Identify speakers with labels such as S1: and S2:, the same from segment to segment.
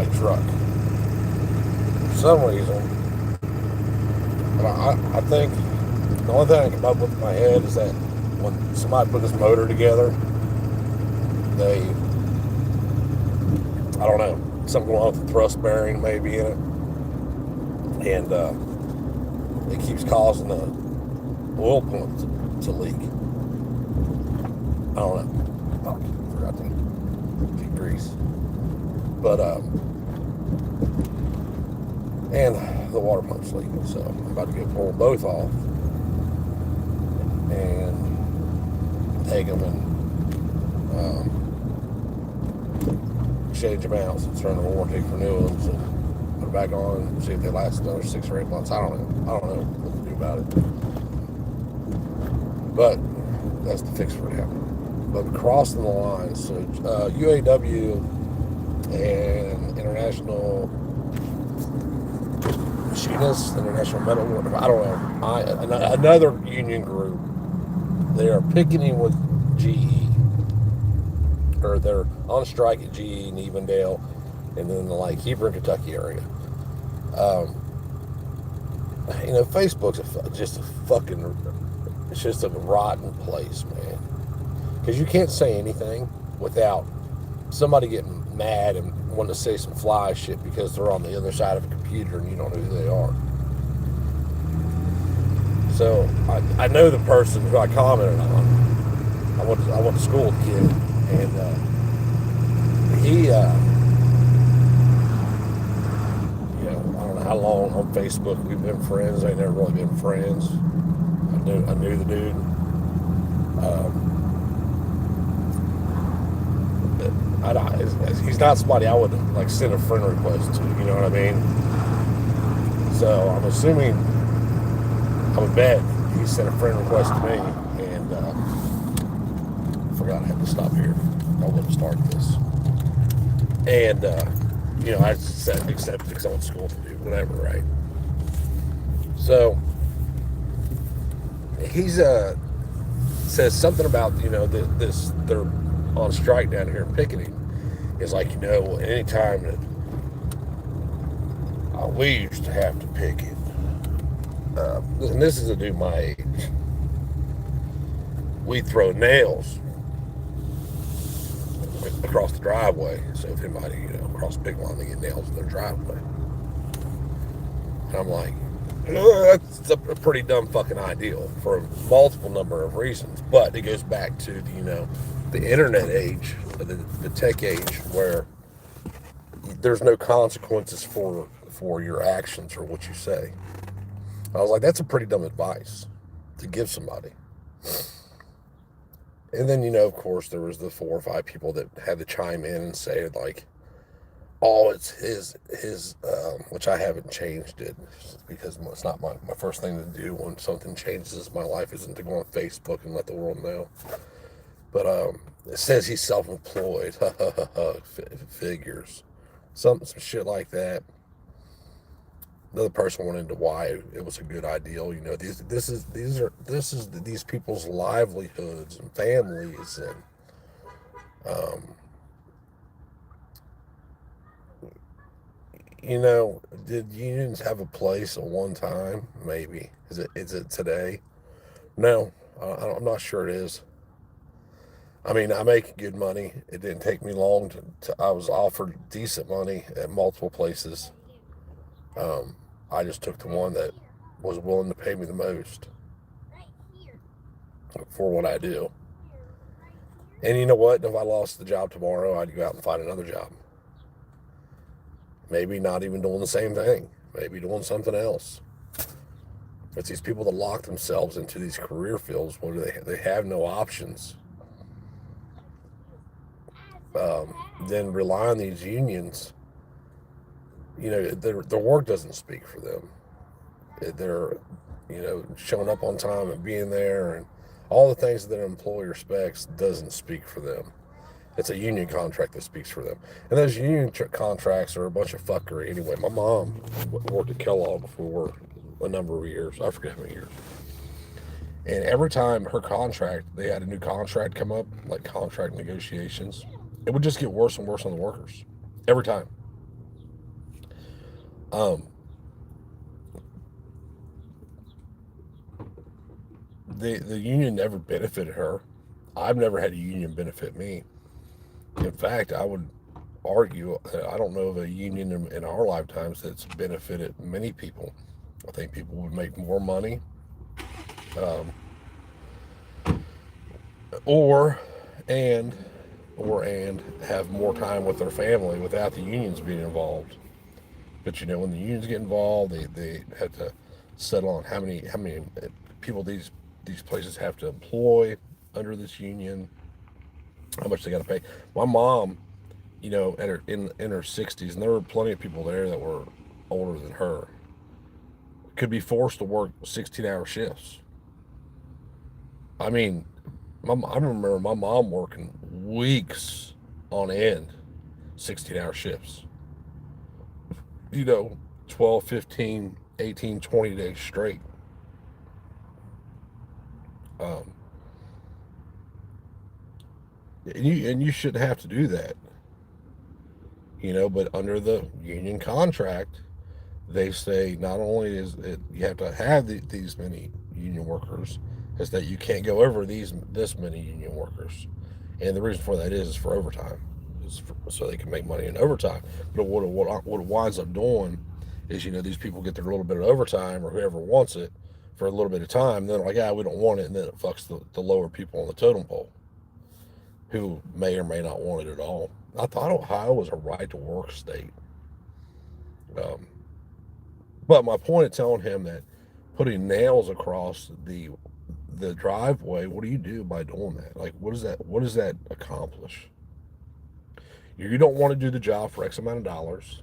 S1: semi truck. For some reason, but I think the only thing I can come up with in my head is that when somebody put this motor together, they, I don't know, something going on with the thrust bearing maybe in it, and it keeps causing the oil pump to leak. I don't know. Oh, forgot to get grease. But and the water pump's leaking, so I'm about to pull both off and take them and change them out since they're under warranty for new ones, and put it back on and see if they last another 6 or 8 months. I don't know what to do about it. But that's the fix for now. But crossing the line, so UAW and International Machinists, International Metal Workers, I don't know, another union group, they are picketing with GE, or they're on strike at GE in Evendale, and then the Hebron, Kentucky area. Facebook's just a rotten place, man. Because you can't say anything without somebody getting mad and wanting to say some fly shit because they're on the other side of a computer and you don't know who they are. So I know the person who I commented on. I went to school with a kid, and he, I don't know how long on Facebook we've been friends. I've never really been friends. I knew the dude. He's not somebody I would send a friend request to, you know what I mean? So I'm assuming, I would bet he sent a friend request to me, and I forgot I had to stop here. I wouldn't start this. And, I said accept because I went to school to do whatever, right? So he's says something about, this they're on strike down here in picketing. It's anytime that we used to have to picket, and this is a dude my age, we'd throw nails across the driveway. So if anybody, across the big line, they get nails in their driveway. And I'm like, that's a pretty dumb fucking ideal for a multiple number of reasons. But it goes back to the internet age, the tech age, where there's no consequences for your actions or what you say. I was like, that's a pretty dumb advice to give somebody. And then, of course, there was the 4 or 5 people that had to chime in and say, it's his, which I haven't changed it, because it's not my first thing to do when something changes in my life isn't to go on Facebook and let the world know. But it says he's self-employed. Figures. Some shit like that. Another person went into why it was a good ideal. This is these people's livelihoods and families, and did unions have a place at one time? Maybe. Is it today? No, I'm not sure it is. I mean, I make good money. It didn't take me long I was offered decent money at multiple places. I just took the one that was willing to pay me the most for what I do. And you know what? If I lost the job tomorrow, I'd go out and find another job. Maybe not even doing the same thing. Maybe doing something else. It's these people that lock themselves into these career fields where they have no options. Then rely on these unions. Their work doesn't speak for them. They're, showing up on time and being there and all the things that their employer expects doesn't speak for them. It's a union contract that speaks for them. And those union contracts are a bunch of fuckery anyway. My mom worked at Kellogg for a number of years. I forget how many years. And every time they had a new contract come up, like contract negotiations, it would just get worse and worse on the workers. Every time. Um, the union never benefited her. I've never had a union benefit me. In fact, I would argue I don't know of a union in our lifetimes that's benefited many people. I think people would make more money, um, or and and have more time with their family without the unions being involved. But when the unions get involved, they have to settle on how many people these places have to employ under this union, how much they got to pay. My mom, at in her 60s, and there were plenty of people there that were older than her, could be forced to work 16-hour shifts. I mean, I remember my mom working weeks on end, 16-hour shifts. You know, 12, 15, 18, 20 days straight. Um, and you shouldn't have to do that, but under the union contract, they say not only is it you have to have these many union workers, is that you can't go over this many union workers, and the reason for that is for overtime, so they can make money in overtime. But what it winds up doing is these people get their little bit of overtime or whoever wants it for a little bit of time, then they're like, we don't want it, and then it fucks the lower people on the totem pole who may or may not want it at all. I thought Ohio was a right to work state. Um, But my point of telling him that putting nails across the driveway, what do you do by doing that? Like, what does that accomplish? You don't want to do the job for X amount of dollars.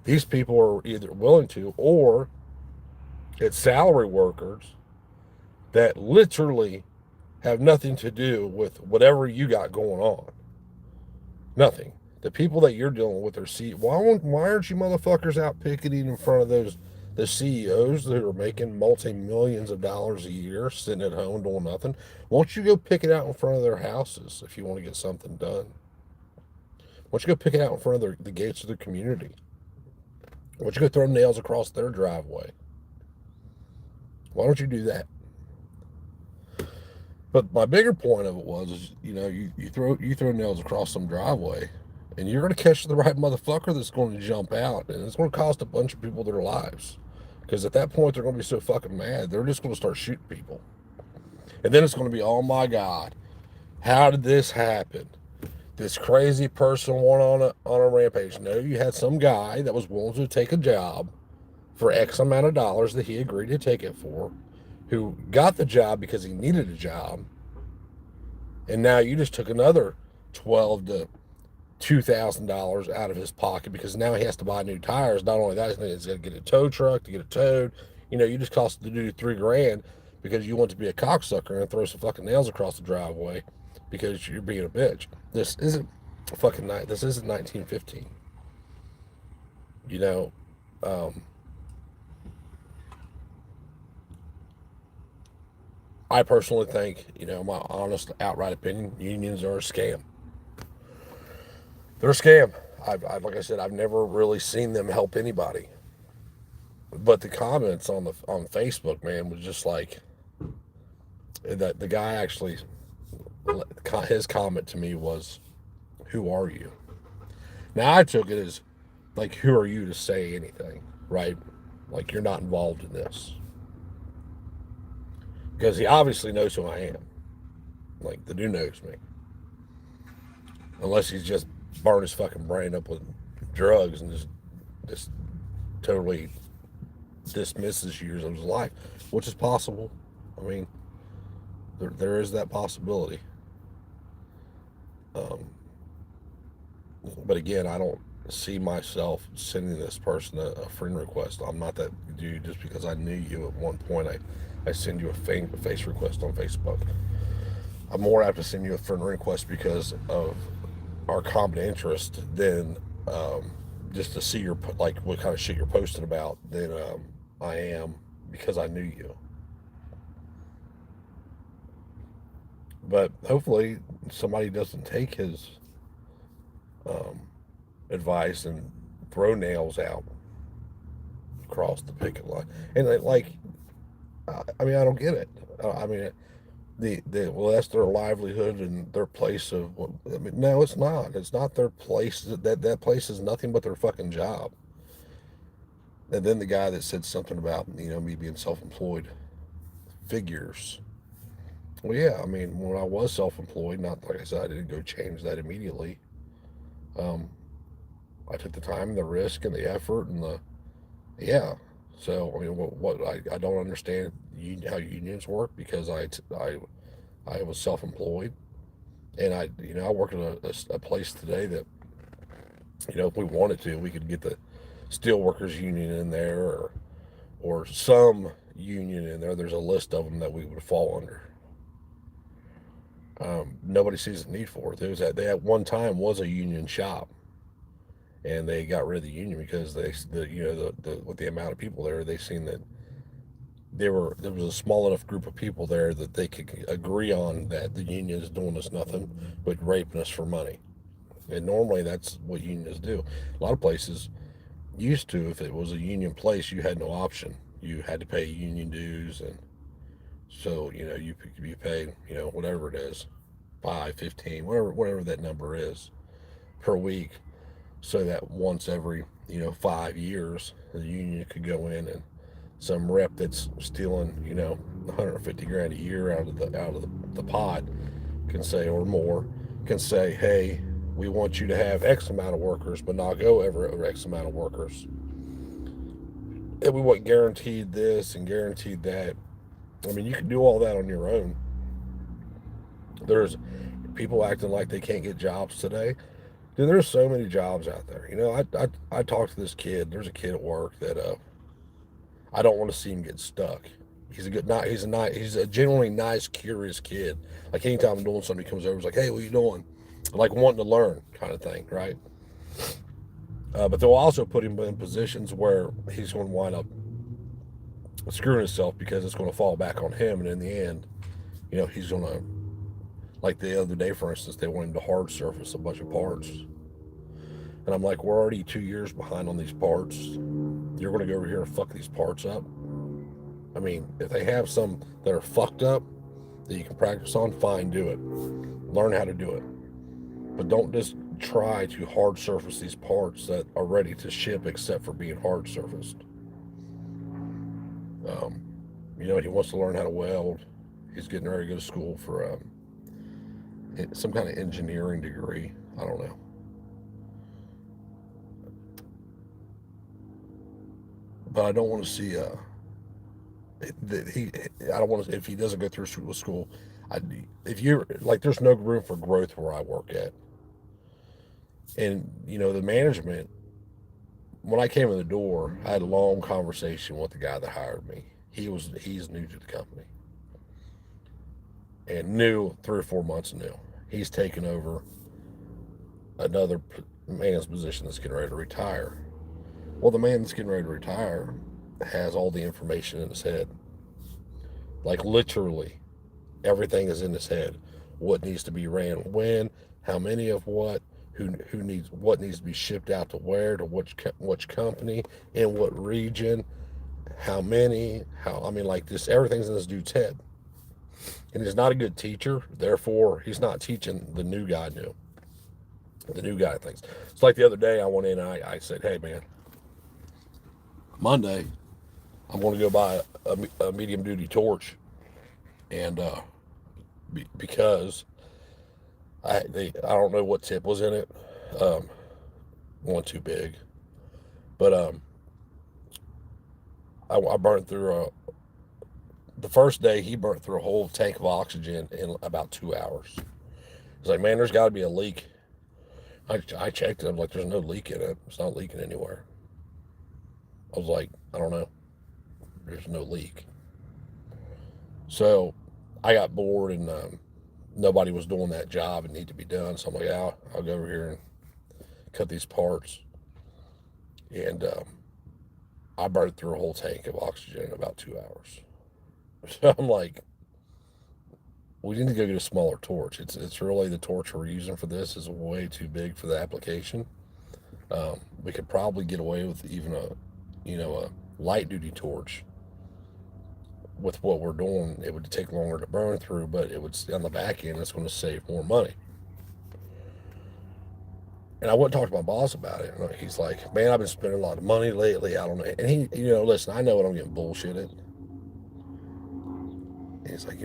S1: These people are either willing to, or it's salary workers that literally have nothing to do with whatever you got going on. Nothing. The people that you're dealing with are why aren't you motherfuckers out picketing in front of the CEOs that are making multi-millions of dollars a year sitting at home doing nothing? Why don't you go pick it out in front of their houses if you want to get something done? Why don't you go pick it out in front of the gates of their community? Why don't you go throw nails across their driveway? Why don't you do that? But my bigger point of it was, you throw nails across some driveway, and you're going to catch the right motherfucker that's going to jump out, and it's going to cost a bunch of people their lives. Because at that point, they're going to be so fucking mad, they're just going to start shooting people. And then it's going to be, oh my God, how did this happen? This crazy person went on a rampage. No, you had some guy that was willing to take a job for X amount of dollars that he agreed to take it for, who got the job because he needed a job, and now you just took another $2,000 out of his pocket because now he has to buy new tires. Not only that, he's got to get a tow truck to get it towed. You just cost the dude $3,000 because you want to be a cocksucker and throw some fucking nails across the driveway because you're being a bitch. This isn't fucking night. This isn't 1915. I personally think, my honest, outright opinion, unions are a scam. They're a scam. Like I said, I've never really seen them help anybody. But the comments on Facebook, man, was just like that. The guy actually, his comment to me was, "Who are you?" Now I took it as, like, who are you to say anything, right? Like, you're not involved in this. Because he obviously knows who I am. Like, the dude knows me. Unless he's just burned his fucking brain up with drugs and just totally dismisses years of his life, which is possible. I mean, there is that possibility. Um, but again, I don't see myself sending this person a friend request. I'm not that dude just because I knew you at one point. I send you a face request on Facebook. I'm more apt to send you a friend request because of our common interest than just to see what kind of shit you're posting about than I am because I knew you. But hopefully somebody doesn't take his advice and throw nails out cross the picket line. And like, I mean, I don't get it. I mean, well, that's their livelihood and their place of. I mean, no, it's not. It's not their place. That place is nothing but their fucking job. And then the guy that said something about me being self-employed figures. Well, yeah, I mean, when I was self-employed, not like I said, I didn't go change that immediately. Um, I took the time, and the risk, and the effort, and the yeah. So I mean, I don't understand how unions work because I was self-employed, and I work at a place today that if we wanted to, we could get the steelworkers union in there or some union in there. There's a list of them that we would fall under. Nobody sees the need for it. They at one time was a union shop, and they got rid of the union because with the amount of people there, they seen that there was a small enough group of people there that they could agree on that the union is doing us nothing but raping us for money. And normally that's what unions do. A lot of places used to, if it was a union place, you had no option. You had to pay union dues, and so you pay whatever it is, 5, 15, whatever that number is per week, so that once every 5 years the union could go in and some rep that's stealing 150 grand a year out of the pot can say, or more, can say, hey, we want you to have X amount of workers, but not go over X amount of workers. And we want guaranteed this and guaranteed that. I mean, you can do all that on your own. There's people acting like they can't get jobs today. Dude, there's so many jobs out there. I talked to this kid. There's a kid at work that I don't want to see him get stuck. He's a good, not he's a genuinely nice, curious kid. Like anytime I'm doing something, he comes over, he's like, "Hey, what you doing?" Like wanting to learn, kind of thing, right? But they'll also put him in positions where he's going to wind up screwing himself because it's going to fall back on him, and in the end, he's going to, like the other day, for instance, they wanted him to hard surface a bunch of parts, and I'm like, we're already 2 years behind on these parts. You're going to go over here and fuck these parts up? I mean, if they have some that are fucked up that you can practice on, fine, do it. Learn how to do it. But don't just try to hard surface these parts that are ready to ship except for being hard surfaced. He wants to learn how to weld. He's getting ready to go to school for some kind of engineering degree. I don't know. But I don't want to see I don't want to, if he doesn't go through school, if you're like, there's no room for growth where I work at. And the management, when I came in the door, I had a long conversation with the guy that hired me. He's new to the company, and new 3 or 4 months new. He's taken over another man's position that's getting ready to retire. Well, the man that's getting ready to retire has all the information in his head. Like literally, everything is in his head. What needs to be ran when, how many of what, who needs what needs to be shipped out to where, to which company, in what region, how many, I mean, like this, everything's in this dude's head. And he's not a good teacher, therefore he's not teaching the new guy new. The new guy thinks. It's like the other day I went in and I said, hey man, Monday I'm going to go buy a medium duty torch, and because I don't know what tip was in it, one too big, but I burned through the first day he burnt through a whole tank of oxygen in about 2 hours. It's like, man, there's got to be a leak. I checked it. I'm like, there's no leak in it. It's not leaking anywhere. I was like, I don't know. There's no leak. So I got bored, and nobody was doing that job and need to be done. So I'm like, I'll go over here and cut these parts. And I burned through a whole tank of oxygen in about 2 hours. So I'm like, we need to go get a smaller torch. It's really, the torch we're using for this is way too big for the application. We could probably get away with even a light duty torch. With what we're doing, it would take longer to burn through, but it would, on the back end, it's going to save more money. And I went and talked to my boss about it. He's like, man, I've been spending a lot of money lately. I don't know. And he, listen, I know what I'm getting bullshitted. And he's like,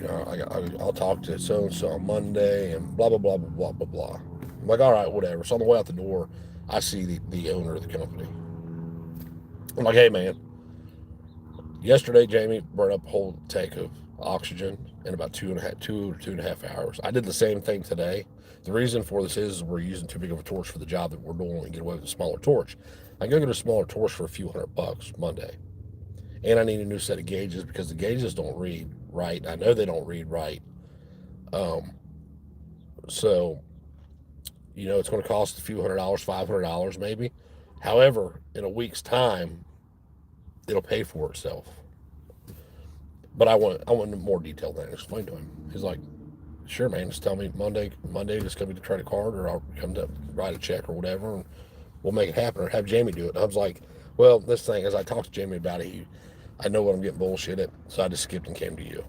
S1: I'll talk to so and so on Monday and blah, blah, blah, blah, blah, blah, blah. I'm like, all right, whatever. So on the way out the door, I see the owner of the company. I'm like, hey, man, yesterday Jamie brought up a whole tank of oxygen in about 2.5 hours. I did the same thing today. The reason for this is we're using too big of a torch for the job that we're doing and get away with a smaller torch. I go get a smaller torch for a few $100 Monday. And I need a new set of gauges because the gauges don't read right. I know they don't read right. So, it's going to cost a few $100, $500 maybe. However, in a week's time, it'll pay for itself. But I want more detail than I explained to him. He's like, sure, man, just tell me Monday, just come to the credit card, or I'll come to write a check or whatever, and we'll make it happen, or have Jamie do it. And I was like, well, this thing, as I talked to Jamie about it, I know what I'm getting bullshit at, so I just skipped and came to you.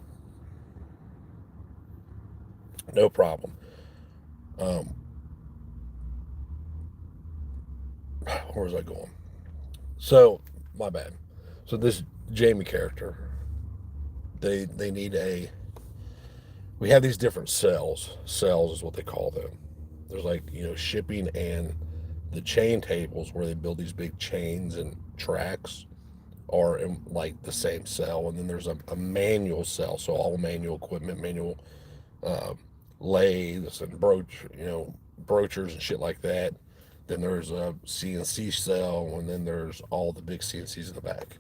S1: No problem. Where was I going? So, my bad. So this Jamie character, they need we have these different cells. Cells is what they call them. There's like, shipping and the chain tables where they build these big chains and tracks are in like the same cell. And then there's a manual cell. So all manual equipment, manual lathes and broachers and shit like that. Then there's a CNC cell, and then there's all the big CNCs in the back.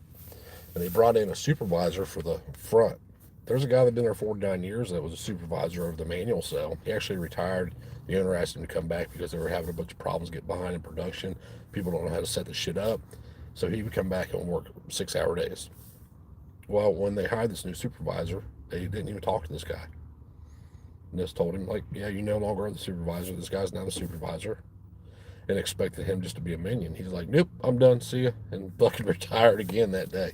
S1: And they brought in a supervisor for the front. There's a guy that's been there 49 years that was a supervisor of the manual cell. He actually retired. The owner asked him to come back because they were having a bunch of problems getting behind in production. People don't know how to set the shit up. So he would come back and work 6-hour days. Well, when they hired this new supervisor, they didn't even talk to this guy. And just told him, like, yeah, you no longer are the supervisor. This guy's now the supervisor. And expected him just to be a minion. He's like, nope, I'm done, see ya. And fucking retired again that day.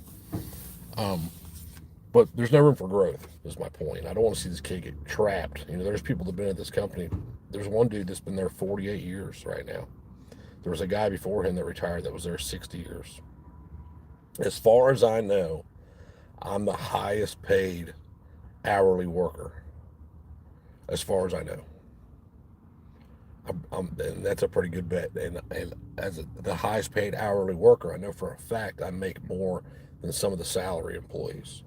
S1: But there's no room for growth, is my point. I don't want to see this kid get trapped. There's people that have been at this company. There's one dude that's been there 48 years right now. There was a guy before him that retired that was there 60 years. As far as I know, I'm the highest paid hourly worker. As far as I know. And that's a pretty good bet. And as the highest paid hourly worker, I know for a fact I make more than some of the salary employees.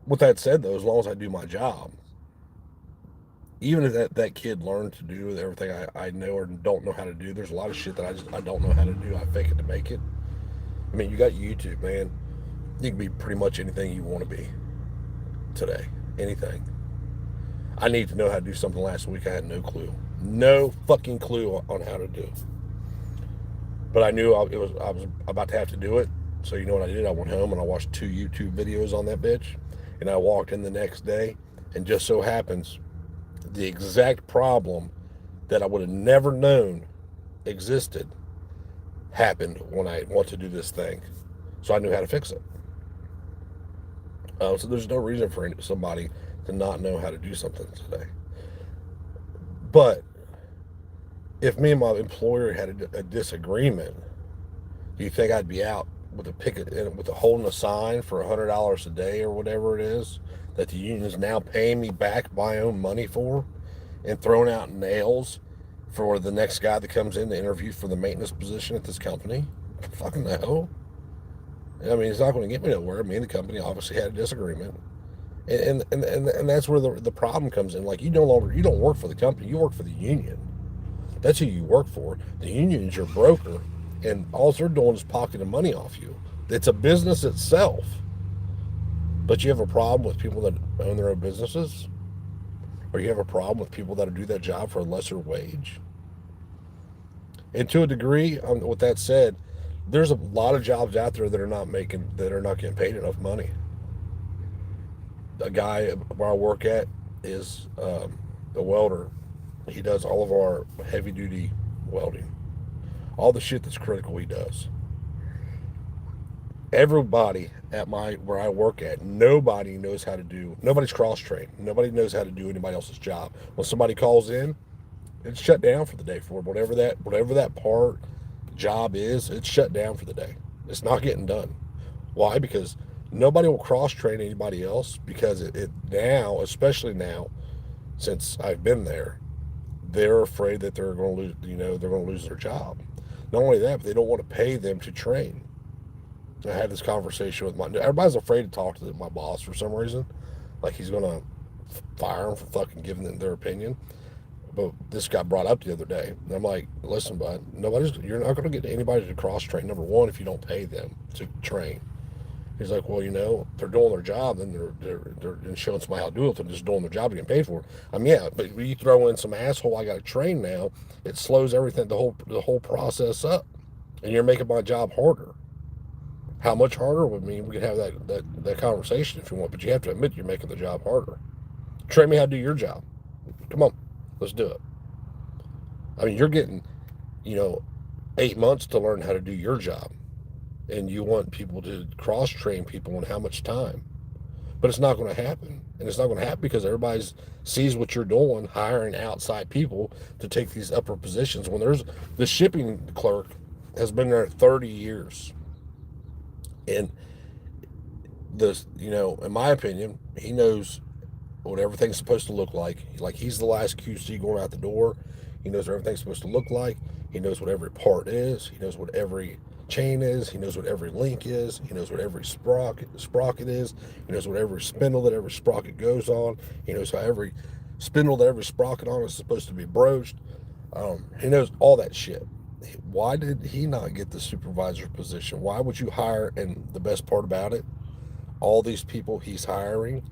S1: With that said, though, as long as I do my job, even if that kid learned to do everything I know or don't know how to do, there's a lot of shit that I don't know how to do. I fake it to make it. I mean, you got YouTube, man. You can be pretty much anything you want to be today. Anything. I need to know how to do something last week. I had no clue. No fucking clue on how to do. But I knew I was about to have to do it. So you know what I did? I went home and I watched 2 YouTube videos on that bitch. And I walked in the next day. And just so happens, the exact problem that I would have never known existed happened when I want to do this thing. So I knew how to fix it. So there's no reason for somebody to not know how to do something today. But if me and my employer had a disagreement, do you think I'd be out with a picket, with holding a sign for $100 a day or whatever it is that the union is now paying me back my own money for, and throwing out nails for the next guy that comes in to interview for the maintenance position at this company? Fucking no. I mean, it's not going to get me nowhere. Me and the company obviously had a disagreement. And that's where the problem comes in. Like, you don't work for the company, you work for the union. That's who you work for. The union is your broker, and all they're doing is pocketing money off you. It's a business itself. But you have a problem with people that own their own businesses? Or you have a problem with people that do that job for a lesser wage? And to a degree, with that said, there's a lot of jobs out there that are not getting paid enough money. A guy where I work at is a welder. He does all of our heavy duty welding. all the shit that's critical, he does. Everybody at where I work at, nobody knows how to do. Nobody's cross trained. Nobody knows how to do anybody else's job. When somebody calls in, it's shut down for the day for whatever that part job is. It's shut down for the day. It's not getting done. Why? Because nobody will cross train anybody else, because it now, especially now, since I've been there, they're afraid that they're going to lose. They're going to lose their job. Not only that, but they don't want to pay them to train. I had this conversation with everybody's afraid to talk to my boss for some reason. Like he's going to fire them for fucking giving them their opinion. But this got brought up the other day. And I'm like, listen, bud, you're not going to get anybody to cross train, number one, if you don't pay them to train. He's like, well, they're doing their job, then they're showing somebody how to do it. They're just doing their job to get paid for it. I mean, yeah, but you throw in some asshole, I got to train now, it slows everything, the whole process up. And you're making my job harder. How much harder would mean we could have that conversation if you want, but you have to admit you're making the job harder. Train me how to do your job. Come on, let's do it. I mean, you're getting, 8 months to learn how to do your job, and you want people to cross-train people on how much time. But it's not going to happen. And it's not going to happen because everybody sees what you're doing, hiring outside people to take these upper positions. When the shipping clerk has been there 30 years. And in my opinion, he knows what everything's supposed to look like. Like, he's the last QC going out the door. He knows what everything's supposed to look like. He knows what every part is. He knows what every chain is. He knows what every link is. He knows what every sprocket is. He knows what every spindle that every sprocket goes on. He knows how every spindle that every sprocket on is supposed to be broached. He knows all that shit. Why did he not get the supervisor position? Why would you hire? And the best part about it, all these people he's hiring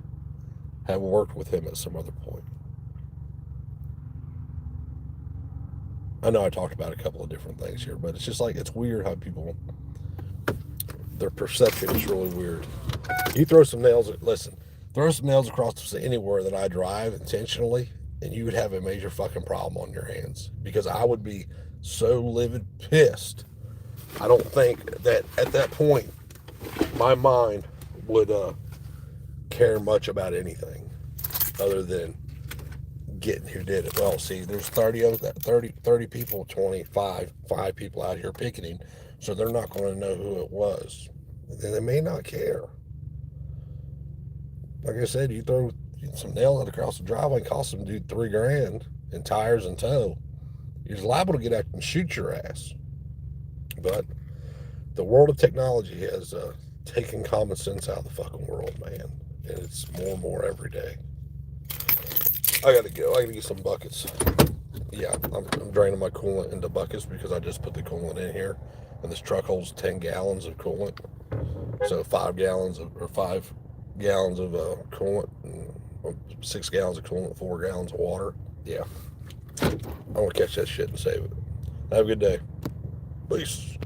S1: have worked with him at some other point. I know I talked about a couple of different things here, but it's just like, it's weird how people, their perception is really weird. You throw some nails across anywhere that I drive intentionally, and you would have a major fucking problem on your hands, because I would be so livid pissed. I don't think that at that point my mind would care much about anything other than getting who did it. Well, see, there's 30 people, 5 people out here picketing, so they're not going to know who it was. And they may not care. Like I said, you throw some nails across the driveway and cost some dude $3,000 in tires and tow. You're liable to get out and shoot your ass. But the world of technology has taken common sense out of the fucking world, man. And it's more and more every day. I gotta go. I gotta get some buckets. Yeah, I'm draining my coolant into buckets because I just put the coolant in here. And this truck holds 10 gallons of coolant. So 5 gallons of coolant, and 6 gallons of coolant, 4 gallons of water. Yeah. I want to catch that shit and save it. Have a good day. Peace.